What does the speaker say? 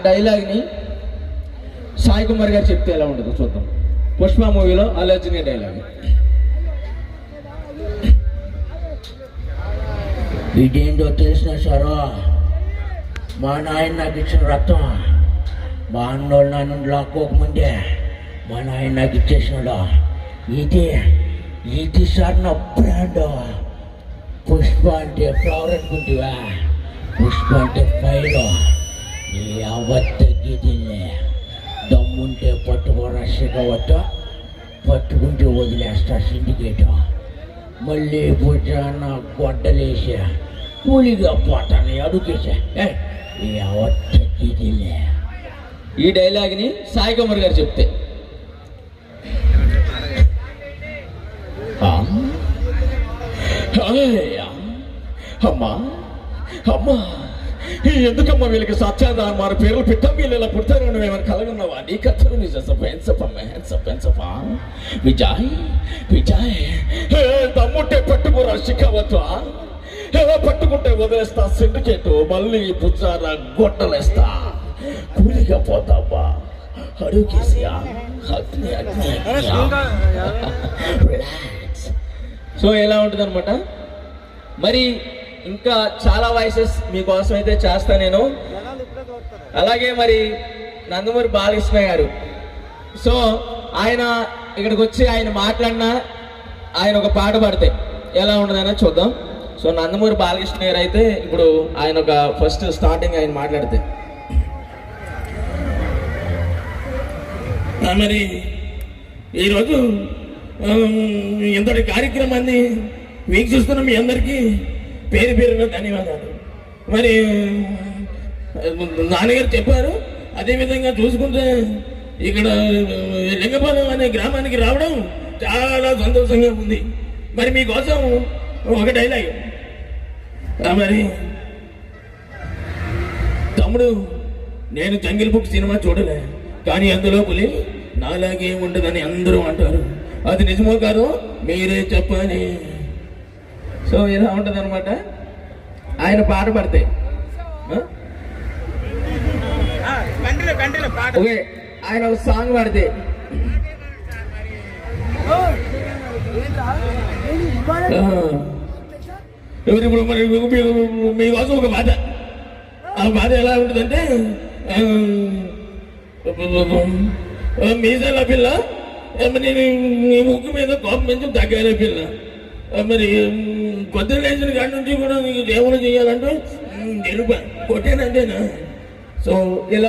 డైలాగ్ని సాయి కుమార్ గారు చెప్తే ఎలా ఉంటుందో చూద్దాం. పుష్ప మూవీలో అల్లు అర్జున్ డైలాగ్. ఇదేంటో తెలిసిన సరో, మా నాయన నాకు ఇచ్చిన రక్తం. మా అన్నోళ్ళు నన్ను లాక్కోకముందే మా నాయన నాకు ఇచ్చేసినాడు. ఇది సార్ నా బ్రాండ్. పుష్ప అంటే ఫ్లవర్ అనుకుంటువా, పుష్ప అంటే ఫైల్. నీ అవత్తగిదిలే దమ్ముంటే పట్టుకోరా శిఖవట్ట, పట్టుకుంటే వదిలేస్తా సిండికేట్. మళ్ళీ భుజాన గొడ్డలేసా కూలిగా పోతాను అడుగేసా. ఈ అవత్తగిదిలే. ఈ డైలాగ్ని సాయి కుమార్ గారు చెప్తే అమ్మా అమ్మా ఎందుకమ్మా వీళ్ళకి సత్యాదారు మారు పేర్లు పెట్టా, వీళ్ళు ఇలా పుడతారు నువ్వేమైనా కలగన్నావా? నీ కథలు నిజపా విజయ్ విజయ్ తమ్ముంటే పట్టుకురా శిఖవత్వా, పట్టుకుంటే వదిలేస్తా సిండికేటు, మళ్ళీ పుచ్చారా గొడ్డలేస్తా కూలిగా పోతావా అడుగేసియా అగ్ని అగ్ని. సో ఎలా ఉంటుంది అనమాట. మరి ఇంకా చాలా వాయిసెస్ మీకోసం అయితే చేస్తా నేను. అలాగే మరి నందమూరి బాలకృష్ణ గారు, సో ఆయన ఇక్కడికి వచ్చి ఆయన మాట్లాడినా ఆయన ఒక పాట పాడితే ఎలా ఉండదని చూద్దాం. సో నందమూరి బాలకృష్ణ గారు అయితే ఇప్పుడు ఆయన ఒక ఫస్ట్ స్టార్టింగ్ ఆయన మాట్లాడితే, మరి ఈరోజు ఇంతటి కార్యక్రమాన్ని వీక్షిస్తున్న మీ అందరికీ పేరు పేరున ధన్యవాదాలు. మరి నాన్నగారు చెప్పారు, అదేవిధంగా చూసుకుంటే ఇక్కడ లింగపాలెం అనే గ్రామానికి రావడం చాలా సంతోషంగా ఉంది. మరి మీకోసం ఒక డైలాగ్. మరి తమ్ముడు, నేను జంగిల్ బుక్ సినిమా చూడలే, కానీ అందులో పులి నాలాగే ఉండదని అందరూ అంటారు. అది నిజమో కాదో మీరే చెప్పాలి. సో ఇలా ఉంటుంది అనమాట. ఆయన పాట పడితే ఓకే, ఆయన ఒక సాంగ్ పాడితే ఇప్పుడు మరి మీకోసం ఒక బాధ. ఆ బాధ ఎలా ఉంటుందంటే, మీసాల పిల్ల మరి నీ ముక్కు మీద కోపం పెంచి తగ్గాలే పిల్ల. మరి కొద్ది లేచిన కాడి నుంచి కూడా నీకు దేవుడు చేయాలంటే నిరుప కొట్టేనంటేనా. సో ఇలా